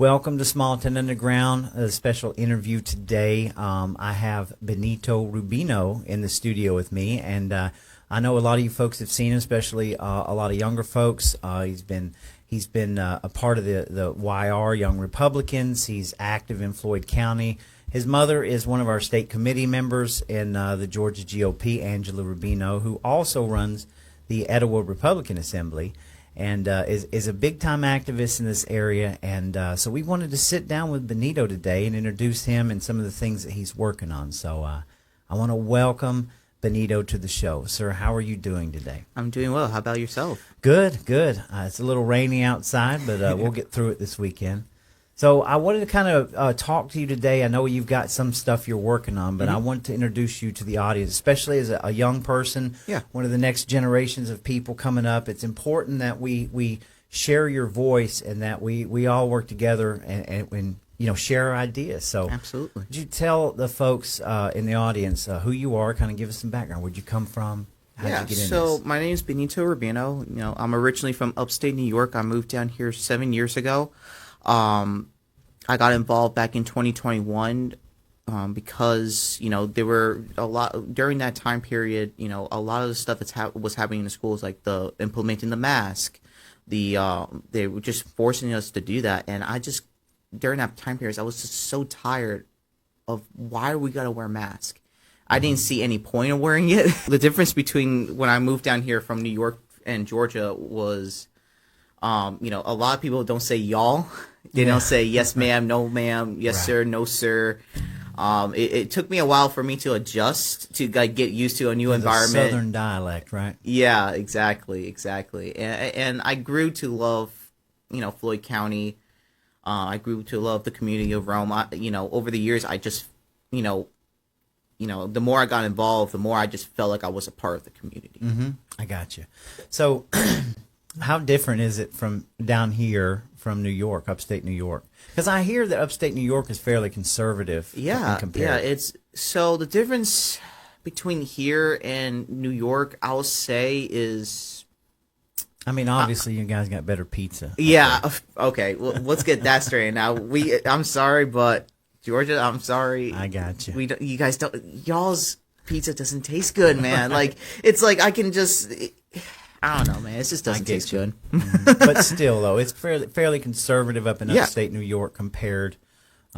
Welcome to Small Town Underground, a special interview today. I have Benito Rubino in the studio with me, and I know a lot of you folks have seen him, especially a lot of younger folks. He's been a part of the YR, Young Republicans. He's active in Floyd County. His mother is one of our state committee members in the Georgia GOP, Angela Rubino, who also runs the Etowah Republican Assembly, and is a big-time activist in this area. And so we wanted to sit down with Benito today and introduce him and some of the things that he's working on. So I want to welcome Benito to the show. Sir, how are you doing today? I'm doing well. How about yourself? Good, good. It's a little rainy outside, but we'll get through it this weekend. So I wanted to kind of talk to you today. I know you've got some stuff you're working on, but I want to introduce you to the audience, especially as a young person, one of the next generations of people coming up. It's important that we share your voice and that we all work together and share our ideas. So absolutely. Would you tell the folks in the audience who you are, kind of give us some background? Where'd you come from? How'd you get in so this? My name is Benito Rubino. I'm originally from upstate New York. I moved down here 7 years ago. I got involved back in 2021 because there were a lot during that time period. A lot of the stuff that was happening in the schools, like the implementing the mask, they were just forcing us to do that, and I just during that time period I was just so tired of why we gotta wear masks. I didn't see any point of wearing it. The difference between when I moved down here from New York and Georgia was, a lot of people don't say y'all. They don't say yes ma'am, no ma'am, yes sir, no sir. It took me a while for me to adjust, to get used to a new environment. Southern dialect, right? Yeah, exactly. And I grew to love, Floyd County. I grew to love the community of Rome. Over the years, I just, the more I got involved, the more I just felt like I was a part of the community. Mm-hmm. I got you. So how different is it from down here from New York, upstate New York? Because I hear that upstate New York is fairly conservative. It's so the difference between here and New York, I'll say, is, I mean, obviously you guys got better pizza. Yeah. Okay. Well, let's get that straight now. I'm sorry, but Georgia, I'm sorry. I got you. You guys don't. Y'all's pizza doesn't taste good, man. Like it's like I can just. I don't know, man. It just doesn't taste good. But still, though, it's fairly conservative up in upstate New York compared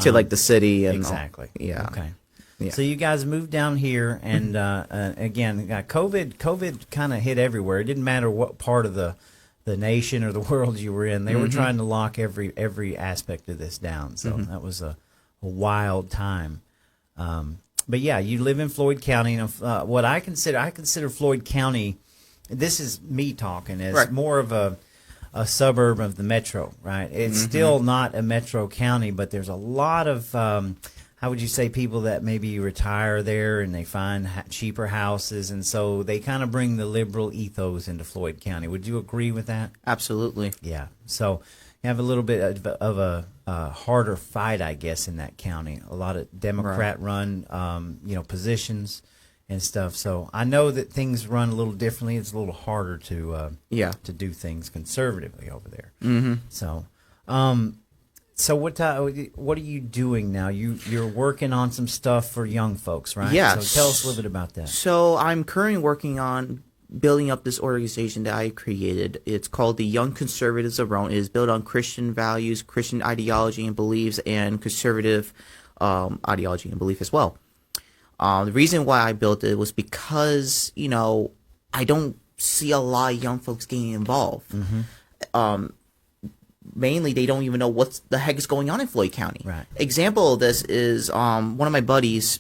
to like the city. And exactly. All. Yeah. Okay. Yeah. So you guys moved down here, and again, COVID kind of hit everywhere. It didn't matter what part of the nation or the world you were in. They were trying to lock every aspect of this down. So that was a wild time. But yeah, you live in Floyd County. And what I consider Floyd County. This is me talking as more of a suburb of the metro, right? It's still not a metro county, but there's a lot of, how would you say, people that maybe retire there and they find cheaper houses, and so they kind of bring the liberal ethos into Floyd County. Would you agree with that? Absolutely. Yeah. So you have a little bit of a harder fight, I guess, in that county. A lot of Democrat-run, positions and stuff. So I know that things run a little differently. It's a little harder to do things conservatively over there. So, so what are you doing now? You're working on some stuff for young folks, right? Yeah. So tell us a little bit about that. So I'm currently working on building up this organization that I created. It's called the Young Conservatives of Rome. It is built on Christian values, Christian ideology and beliefs, and conservative ideology and belief as well. The reason why I built it was because, I don't see a lot of young folks getting involved. Mainly, they don't even know what the heck is going on in Floyd County. Right. Example of this is one of my buddies,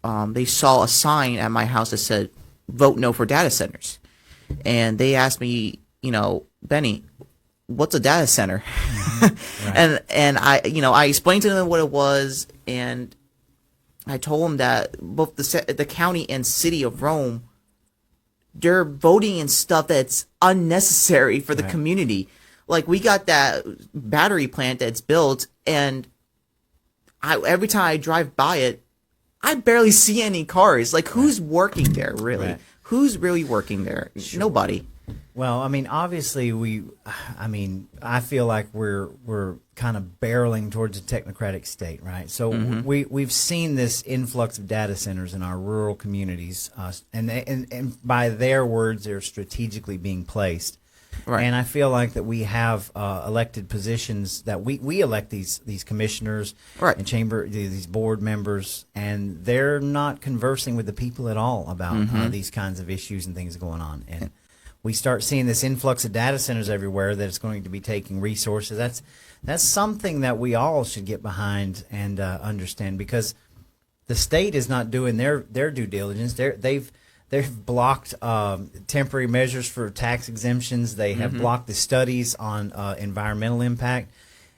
they saw a sign at my house that said, "Vote no for data centers." And they asked me, Benny, what's a data center? Right. And I explained to them what it was, and I told them that both the county and city of Rome, they're voting in stuff that's unnecessary for the community. Like, we got that battery plant that's built, and every time I drive by it, I barely see any cars. Like, who's working there, really? Right. Who's really working there? Sure. Nobody. Well, I mean, obviously, I feel like we're kind of barreling towards a technocratic state, right? So we've seen this influx of data centers in our rural communities, and by their words, they're strategically being placed. Right. And I feel like that we have elected positions that we elect these commissioners Right. and these board members, and they're not conversing with the people at all about these kinds of issues and things going on. And we start seeing this influx of data centers everywhere that it's going to be taking resources. That's something that we all should get behind and understand, because the state is not doing their due diligence. They've blocked temporary measures for tax exemptions. They have blocked the studies on environmental impact.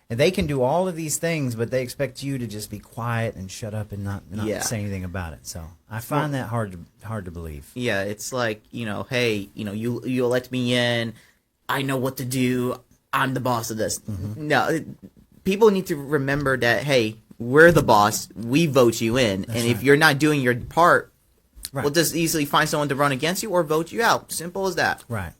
And they can do all of these things, but they expect you to just be quiet and shut up and not say anything about it. So I find that hard to believe. Yeah, it's like, hey, you elect me in. I know what to do. I'm the boss of this. No, people need to remember that, hey, we're the boss. We vote you in. That's and right. if you're not doing your part, Right. we'll just easily find someone to run against you or vote you out. Simple as that. Right.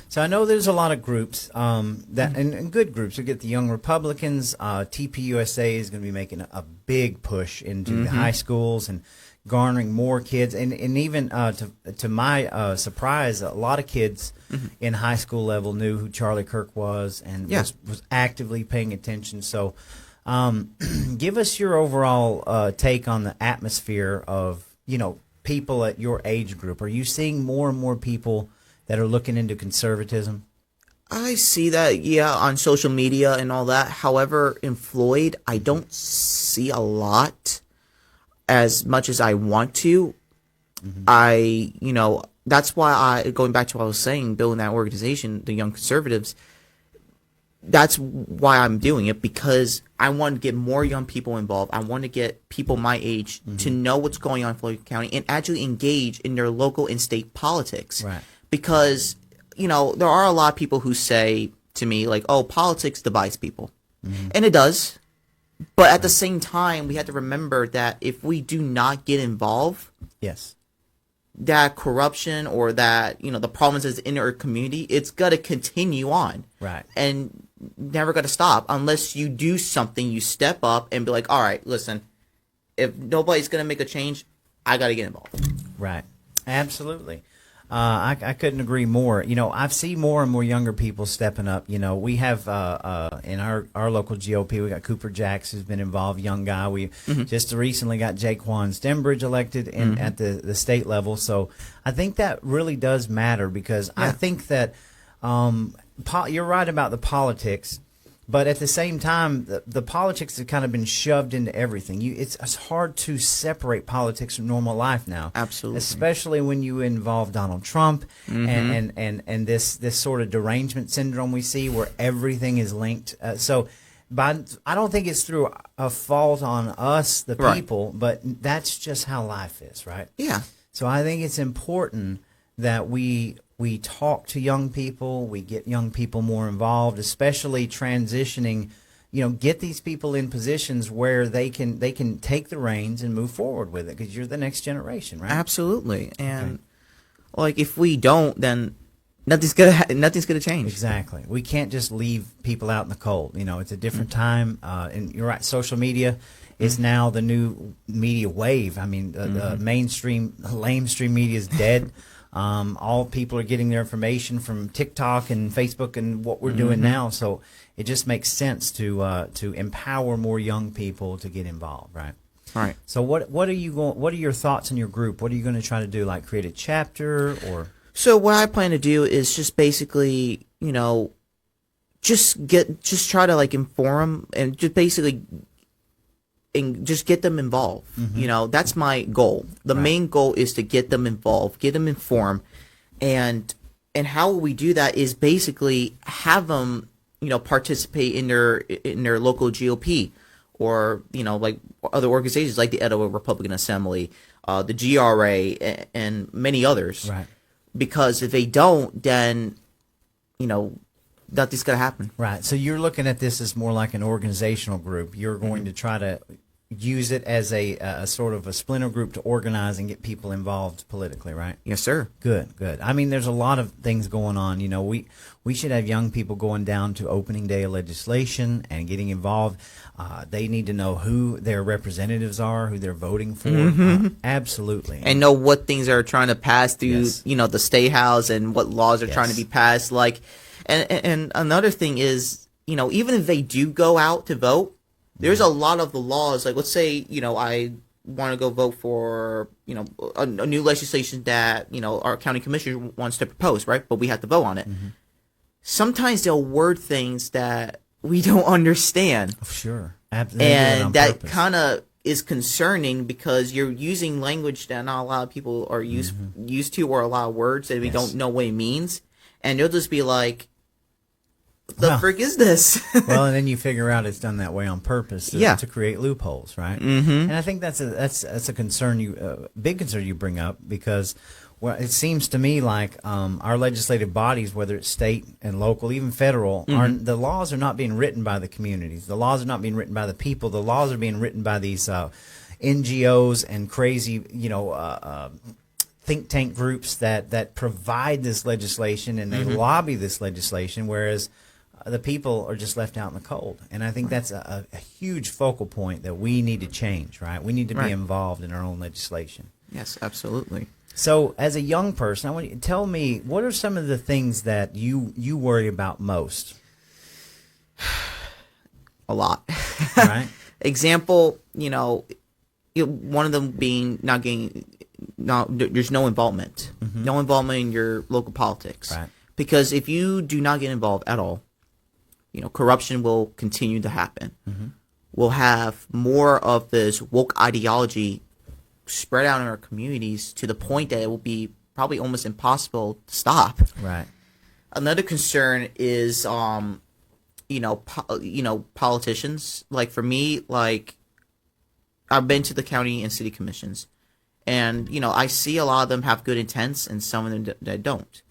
So I know there's a lot of groups and good groups. We get the Young Republicans. TPUSA is going to be making a big push into the high schools and garnering more kids. And even to my surprise, a lot of kids in high school level knew who Charlie Kirk was and was actively paying attention. So give us your overall take on the atmosphere of, people at your age group. Are you seeing more and more people that are looking into conservatism? I see that, on social media and all that. However, in Floyd, I don't see a lot as much as I want to. That's why going back to what I was saying, building that organization, the Young Conservatives, that's why I'm doing it, because I want to get more young people involved. I want to get people my age to know what's going on in Floyd County and actually engage in their local and state politics. Right. Because, there are a lot of people who say to me, like, oh, politics divides people. And it does. But at the same time, we have to remember that if we do not get involved, Yes. that corruption or that, the problems in our community, it's going to continue on. Right. And never going to stop unless you do something. You step up and be like, all right, listen, if nobody's going to make a change, I got to get involved. Right. Absolutely. I couldn't agree more. I've seen more and more younger people stepping up. We have in our local GOP, we got Cooper Jacks, who's been involved, young guy. We just recently got Jaquan Stembridge elected at the state level. So I think that really does matter, because I think that you're right about the politics. But at the same time, the politics have kind of been shoved into everything. It's hard to separate politics from normal life now. Absolutely. Especially when you involve Donald Trump and this sort of derangement syndrome we see where everything is linked. But I don't think it's through a fault on us, the people, but that's just how life is, right? Yeah. So I think it's important that we talk to young people, we get young people more involved, especially transitioning, get these people in positions where they can take the reins and move forward with it, because you're the next generation, right? Absolutely. And like, if we don't, then nothing's gonna change. Exactly. We can't just leave people out in the cold. It's a different time, and you're right. Social media is now the new media wave. I mean, the lamestream media is dead. All people are getting their information from TikTok and Facebook and what we're doing now. So it just makes sense to empower more young people to get involved, right? Right. So what are your thoughts in your group? What are you going to try to do? Like create a chapter or? So what I plan to do is just basically, just try to like inform them and just basically and just get them involved. That's my goal. The main goal is to get them involved, get them informed, and how we do that is basically have them, participate in their local GOP or like other organizations like the Idaho Republican Assembly, the GRA, and many others. Right. Because if they don't, then nothing's gonna happen. Right. So you're looking at this as more like an organizational group. You're going to try to use it as a sort of a splinter group to organize and get people involved politically, right? Yes, sir. Good, good. I mean, there's a lot of things going on. You know, we should have young people going down to opening day of legislation and getting involved. They need to know who their representatives are, who they're voting for. Absolutely. And know what things are trying to pass through, Yes. the state house, and what laws are trying to Yes. be passed. Like, and another thing is, even if they do go out to vote, there's a lot of the laws. Like, let's say, I want to go vote for, a new legislation that, our county commissioner wants to propose, right? But we have to vote on it. Sometimes they'll word things that we don't understand. Sure. Absolutely. And that kind of is concerning, because you're using language that not a lot of people are used to, or a lot of words that we Yes. don't know what it means. And they'll just be like, what the Well, frick is this? well, and then you figure out it's done that way on purpose to create loopholes, right? And I think that's a concern big concern you bring up, because well, it seems to me like our legislative bodies, whether it's state and local, even federal, the laws are not being written by the communities. The laws are not being written by the people. The laws are being written by these NGOs and crazy, think tank groups that provide this legislation, and they lobby this legislation, whereas the people are just left out in the cold. And I think that's a huge focal point that we need to change, right? We need to be involved in our own legislation. Yes, absolutely. So as a young person, I want you to tell me, what are some of the things that you worry about most? A lot. Right? Example, one of them being there's no involvement. No involvement in your local politics. Right. Because if you do not get involved at all, corruption will continue to happen. We'll have more of this woke ideology spread out in our communities, to the point that it will be probably almost impossible to stop. Right. Another concern is, politicians. Like, for me, like, I've been to the county and city commissions, and I see a lot of them have good intents, and some of them that don't.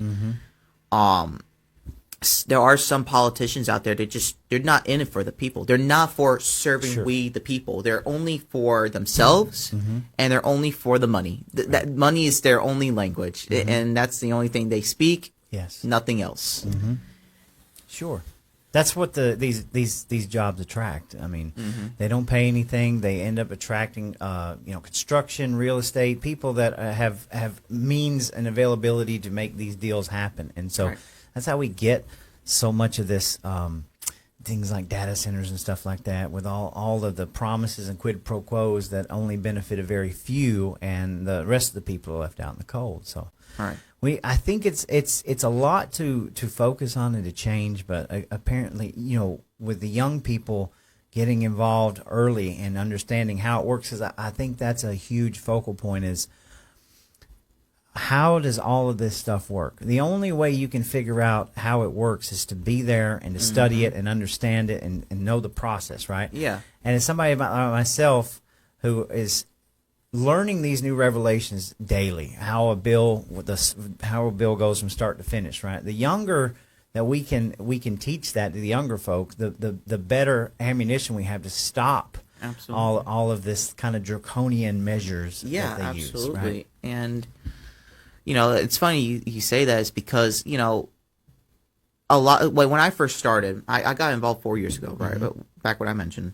There are some politicians out there that they're not in it for the people. They're not for serving we the people. They're only for themselves, and they're only for the money. That money is their only language, and that's the only thing they speak. Yes. Nothing else. Sure. That's what these jobs attract. I mean, they don't pay anything. They end up attracting, construction, real estate, people that have means and availability to make these deals happen. And so that's how we get so much of this, things like data centers and stuff like that, with all of the promises and quid pro quos that only benefit a very few, and the rest of the people are left out in the cold. So, I think it's a lot to focus on and to change, but apparently, with the young people getting involved early and understanding how it works, I think that's a huge focal point. Is how does all of this stuff work? The only way you can figure out how it works is to be there and to study it and understand it and know the process, right? Yeah. And as somebody like myself who is learning these new revelations daily, how a bill goes from start to finish, right? The younger that we can teach that to the younger folk, the better ammunition we have to stop all of this kind of draconian measures that they use. Right? And it's funny you say that, is because a lot, when I first started, I got involved 4 years ago, right? But back when I mentioned,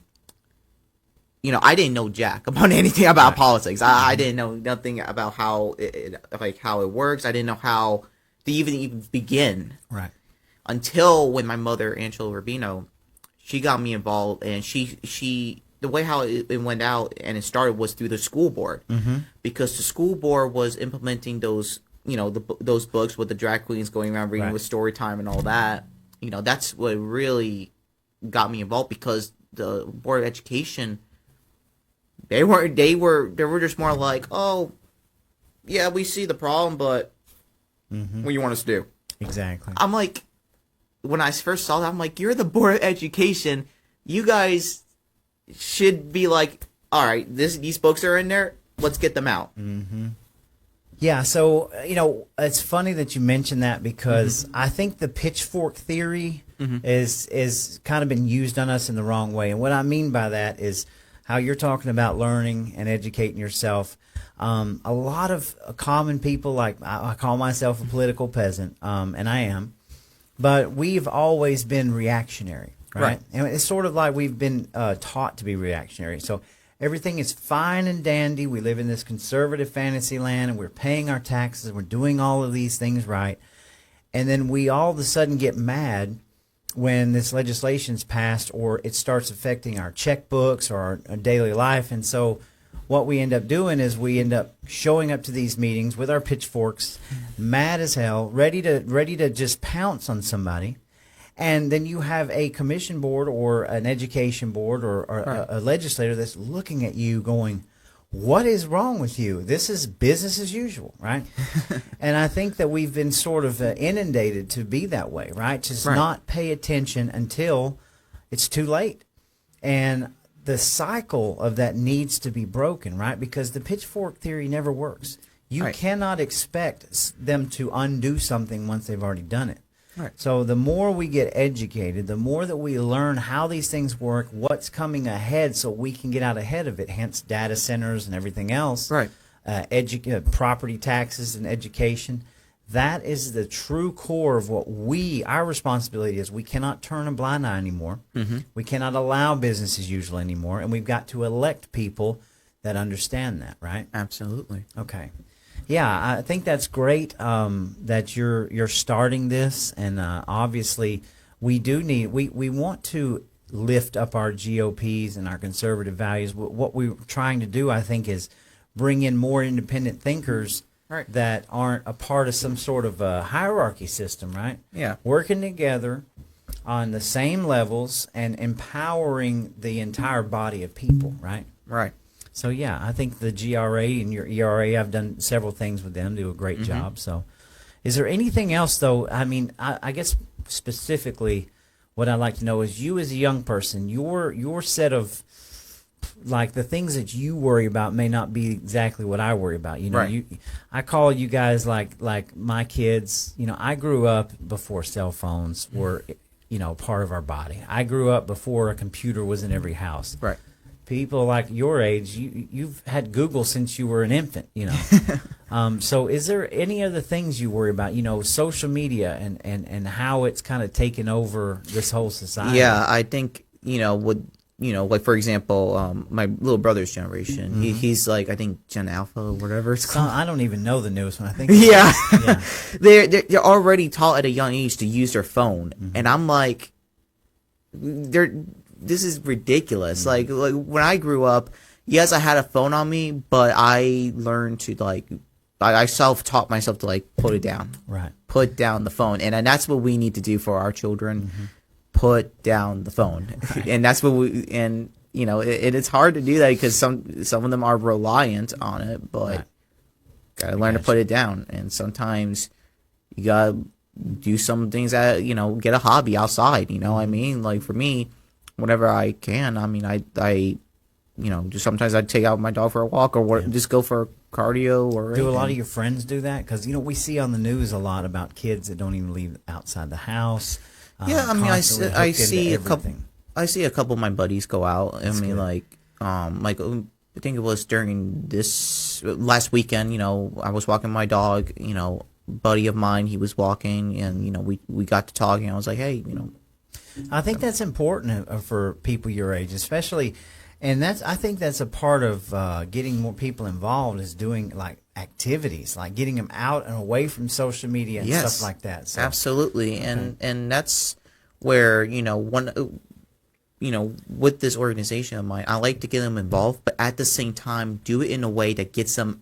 I didn't know jack about anything about politics. I didn't know nothing about how it works. I didn't know how to even begin. Right. Until when my mother, Angela Rubino, she got me involved, and she the way how it went out and it started was through the school board, because the school board was implementing those those books with the drag queens going around reading with story time and all that. That's what really got me involved, because the board of education, they were just more like, oh yeah, we see the problem, but what do you want us to do? Exactly. I'm like, when I first saw that, I'm like, you're the board of education. You guys should be like, all right, these books are in there. Let's get them out. Yeah, so, it's funny that you mentioned that, because I think the pitchfork theory is kind of been used on us in the wrong way. And what I mean by that is, how you're talking about learning and educating yourself. A lot of common people, like I call myself a political peasant, and I am, but we've always been reactionary, right? And it's sort of like we've been taught to be reactionary. So everything is fine and dandy. We live in this conservative fantasy land, and we're paying our taxes, and we're doing all of these things right. And then we all of a sudden get mad when this legislation's passed or it starts affecting our checkbooks or our daily life. And so what we end up doing is we end up showing up to these meetings with our pitchforks, mad as hell, ready to just pounce on somebody. And then you have a commission board or an education board or a legislator that's looking at you going, what is wrong with you? This is business as usual, right? And I think that we've been sort of inundated to be that way, right? Just not pay attention until it's too late. And the cycle of that needs to be broken, right? Because the pitchfork theory never works. You cannot expect them to undo something once they've already done it. So the more we get educated, the more that we learn how these things work, what's coming ahead so we can get out ahead of it, hence data centers and everything else, property taxes and education. That is the true core of what our responsibility is. We cannot turn a blind eye anymore. We cannot allow business as usual anymore, and we've got to elect people that understand that, right? Absolutely. Okay. Yeah, I think that's great that you're starting this, and obviously we want to lift up our GOPs and our conservative values. What we're trying to do, I think, is bring in more independent thinkers that aren't a part of some sort of a hierarchy system, right? Yeah. Working together on the same levels and empowering the entire body of people, right? Right. So, yeah, I think the GRA and your ERA, I've done several things with them, do a great job. So is there anything else, though? I mean, I guess specifically what I'd like to know is you as a young person, your set of, like, the things that you worry about may not be exactly what I worry about. You know, I call you guys like my kids. You know, I grew up before cell phones were, part of our body. I grew up before a computer was in every house. Right. People like your age, you've had Google since you were an infant, So is there any other things you worry about, social media and how it's kind of taken over this whole society? Yeah, I think, like, for example, my little brother's generation, he's like, I think Gen Alpha or whatever it's called. I don't even know the newest one. I think. Yeah. They're already taught at a young age to use their phone. And I'm like, this is ridiculous. Like when I grew up, yes, I had a phone on me, but I learned to I self-taught myself to put it down. Right. Put down the phone. And that's what we need to do for our children. Put down the phone. And that's what it's hard to do that because some of them are reliant on it, but gotta learn to put it down. And sometimes you gotta do some things that, get a hobby outside, I mean? Like for me, whenever I can, I mean, I just sometimes I'd take out my dog for a walk or just go for cardio or Do a lot of your friends do that? Because, we see on the news a lot about kids that don't even leave outside the house. Yeah, I mean, I see a couple of my buddies go out. I think it was during this last weekend, I was walking my dog, buddy of mine, he was walking and, we got to talking. I was like, hey, I think that's important for people your age, especially, and I think that's a part of getting more people involved is doing activities, like getting them out and away from social media and stuff like that. So, absolutely, and that's where with this organization of mine, I like to get them involved, but at the same time, do it in a way that gets them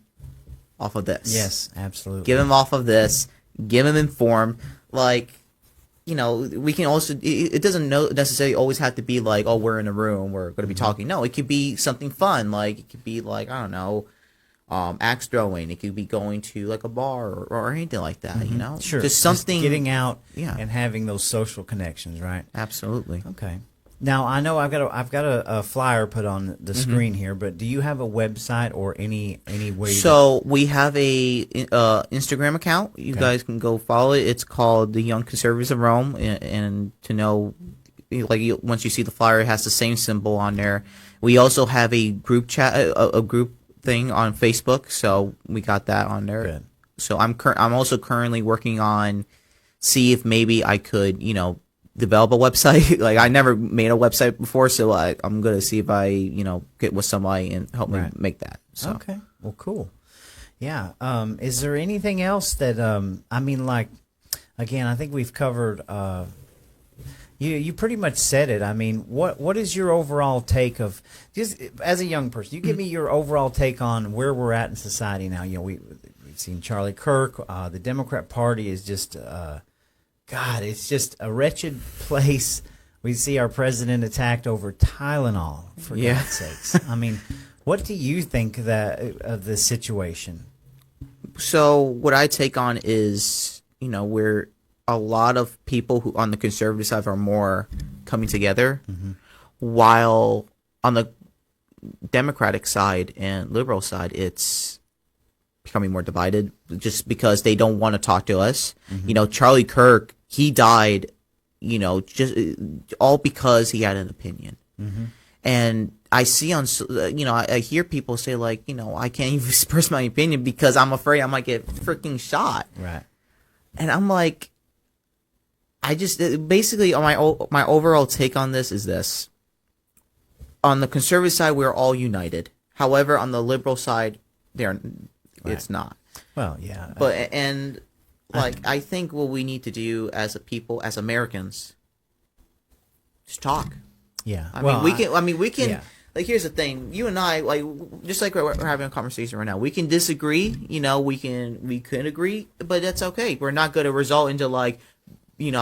off of this. Yes, absolutely. Get them off of this. Get them informed. We can also, it doesn't necessarily always have to be like, oh, we're in a room, we're going to be talking. No, it could be something fun. Like, it could be like, I don't know, axe throwing. It could be going to like a bar or anything like that, Sure. Just something. Just getting out and having those social connections, right? Absolutely. Okay. Now, I know I've got a flyer put on the screen here, but do you have a website or any way? So we have a Instagram account. You guys can go follow it. It's called the Young Conservatives of Rome, and to know, once you see the flyer, it has the same symbol on there. We also have a group chat, a group thing on Facebook, so we got that on there. Good. So I'm also currently working on see if maybe I could, develop a website. Like I never made a website before, so I'm gonna see if I, get with somebody and help me make that. So. Okay. Well, cool. Yeah. Is there anything else that I mean, like, again, I think we've covered. You pretty much said it. I mean, what is your overall take of, just as a young person? You give me your overall take on where we're at in society now. We've seen Charlie Kirk. The Democrat Party is just God. It's just a wretched place. We see our president attacked over Tylenol, for God's sakes. I mean, what do you think of this situation? So what I take on is, we're a lot of people who on the conservative side are more coming together, while on the Democratic side and liberal side, it's becoming more divided just because they don't want to talk to us. Charlie Kirk, he died, just all because he had an opinion. And I see on, I hear people say like, I can't even express my opinion because I'm afraid I might get freaking shot. Right. And I'm like, I just basically my overall take on this is this: on the conservative side, we're all united. However, on the liberal side, it's not. Well, yeah. But I think what we need to do as a people, as Americans, just talk. Yeah. We can. Yeah. Like, here's the thing: you and I, like, just like we're having a conversation right now, we can disagree. We can agree, but that's okay. We're not going to result into like, taking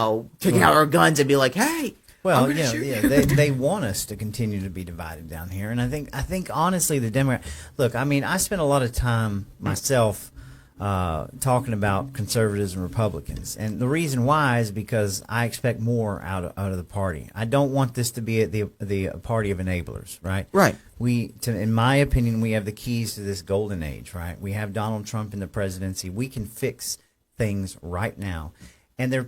out our guns and be like, hey. Well, they want us to continue to be divided down here, and I think honestly, the Democrat. Look, I mean, I spent a lot of time myself talking about conservatives and Republicans, and the reason why is because I expect more out of the party. I don't want this to be the party of enablers, right? Right. In my opinion, we have the keys to this golden age, right? We have Donald Trump in the presidency. We can fix things right now. And the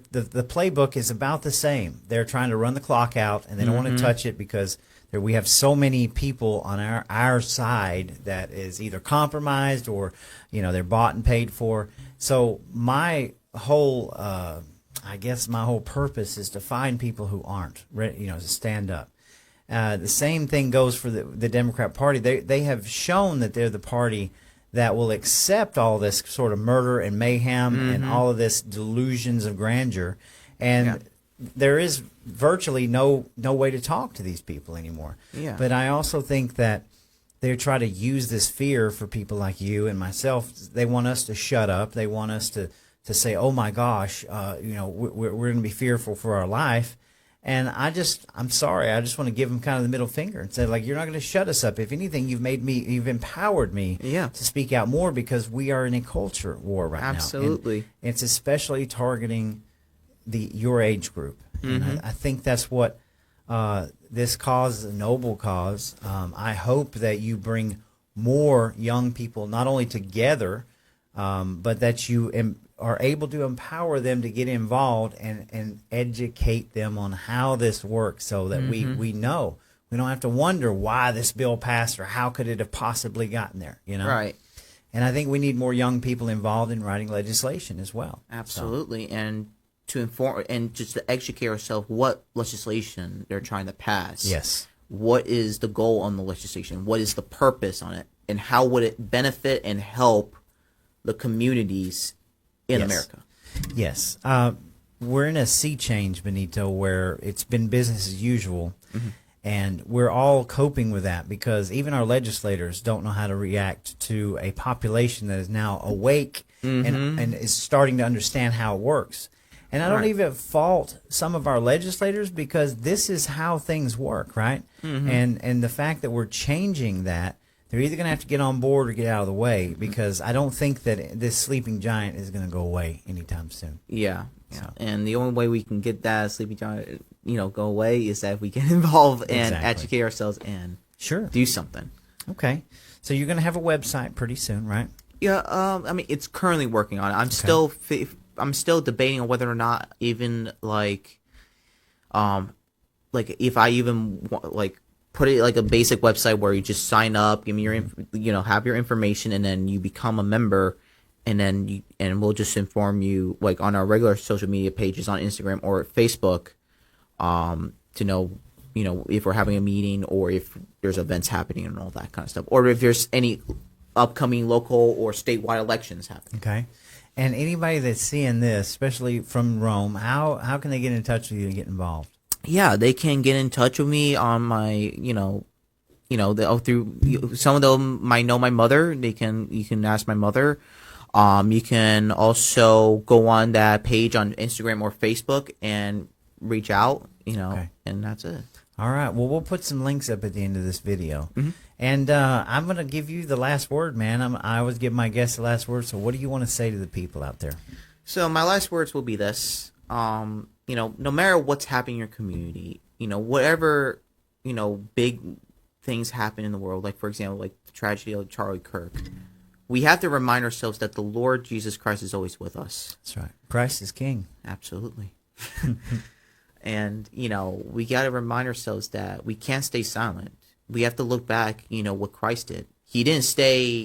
playbook is about the same. They're trying to run the clock out, and they don't want to touch it because we have so many people on our side that is either compromised or, they're bought and paid for. So my whole, my whole purpose is to find people who aren't ready, to stand up. The same thing goes for the Democrat Party. They have shown that they're the party that will accept all this sort of murder and mayhem and all of this delusions of grandeur, and there is virtually no way to talk to these people anymore. Yeah. But I also think that they try to use this fear for people like you and myself. They want us to shut up. They want us to say, "Oh my gosh, we're going to be fearful for our life." And I'm sorry. I just want to give them kind of the middle finger and say, like, you're not going to shut us up. If anything, you've empowered me to speak out more because we are in a culture war right now. Absolutely. And it's especially targeting your age group. And I think that's what this cause is, a noble cause. I hope that you bring more young people not only together, but that you are able to empower them to get involved and educate them on how this works so that we know. We don't have to wonder why this bill passed or how could it have possibly gotten there, Right. And I think we need more young people involved in writing legislation as well. Absolutely. And to inform and just to educate ourselves what legislation they're trying to pass. Yes. What is the goal on the legislation? What is the purpose on it? And how would it benefit and help the communities in America? Yes. We're in a sea change, Benito, where it's been business as usual, and we're all coping with that because even our legislators don't know how to react to a population that is now awake and is starting to understand how it works. And I don't even fault some of our legislators because this is how things work, right? And the fact that we're changing that, they're either going to have to get on board or get out of the way because I don't think that this sleeping giant is going to go away anytime soon. Yeah. So. And the only way we can get that sleeping giant, go away is that we get involved and educate ourselves and do something. Okay. So you're going to have a website pretty soon, right? Yeah. It's currently working on it. I'm still debating on whether or not even if I even put it like a basic website where you just sign up, give me your, have your information, and then you become a member, and then we'll just inform you like on our regular social media pages on Instagram or Facebook, to know, if we're having a meeting or if there's events happening and all that kind of stuff, or if there's any upcoming local or statewide elections happening. Okay. And anybody that's seeing this, especially from Rome, how can they get in touch with you and get involved? Yeah, they can get in touch with me on my, through some of them might know my mother. You can ask my mother. You can also go on that page on Instagram or Facebook and reach out, Okay. and that's it. All right. Well, we'll put some links up at the end of this video. Mm-hmm. And I'm going to give you the last word, man. I always give my guests the last word. So what do you want to say to the people out there? So my last words will be this. No matter what's happening in your community, whatever, big things happen in the world, like, for example, like the tragedy of Charlie Kirk, we have to remind ourselves that the Lord Jesus Christ is always with us. That's right. Christ is King. Absolutely. And, we got to remind ourselves that we can't stay silent. We have to look back, what Christ did. He didn't stay,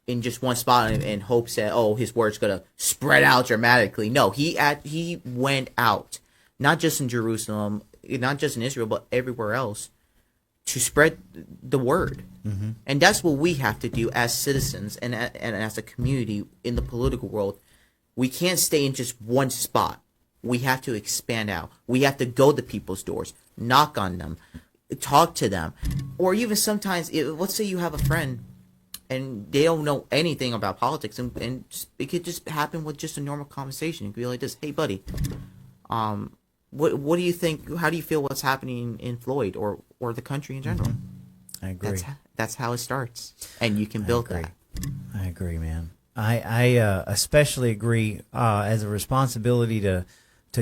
in just one spot in hopes that, his word's going to spread out dramatically. No, he went out, not just in Jerusalem, not just in Israel, but everywhere else, to spread the word. Mm-hmm. And that's what we have to do as citizens and as a community in the political world. We can't stay in just one spot. We have to expand out. We have to go to people's doors, knock on them, talk to them. Or even sometimes, let's say you have a friend and they don't know anything about politics, and it could just happen with just a normal conversation. It could be like this: "Hey, buddy, what do you think? How do you feel what's happening in Floyd or the country in general?" I agree. That's how it starts, and you can build that. I agree, man. I especially agree as a responsibility to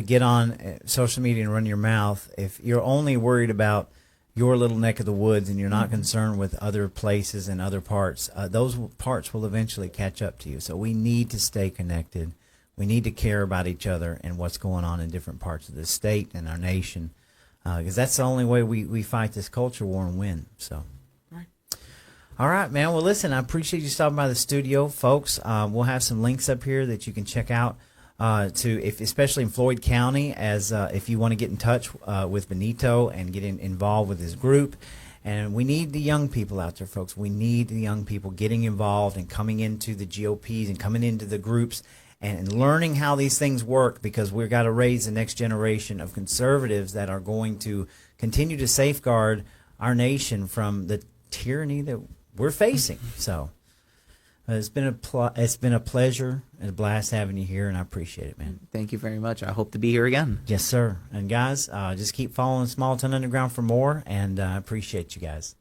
get on social media and run your mouth. If you're only worried about your little neck of the woods and you're not concerned with other places and other parts, those parts will eventually catch up to you. So we need to stay connected. We need to care about each other and what's going on in different parts of the state and our nation, because that's the only way we fight this culture war and win. So. All right, man. Well, listen, I appreciate you stopping by the studio, folks. We'll have some links up here that you can check out, especially in Floyd County, as if you want to get in touch with Benito and get involved with his group. And we need the young people out there, folks. We need the young people getting involved and coming into the GOPs and coming into the groups and learning how these things work, because we've got to raise the next generation of conservatives that are going to continue to safeguard our nation from the tyranny that we're facing. So it's been a pleasure and a blast having you here, and I appreciate it, man. Thank you very much. I hope to be here again. Yes, sir. And guys, just keep following Small Town Underground for more, and I appreciate you guys.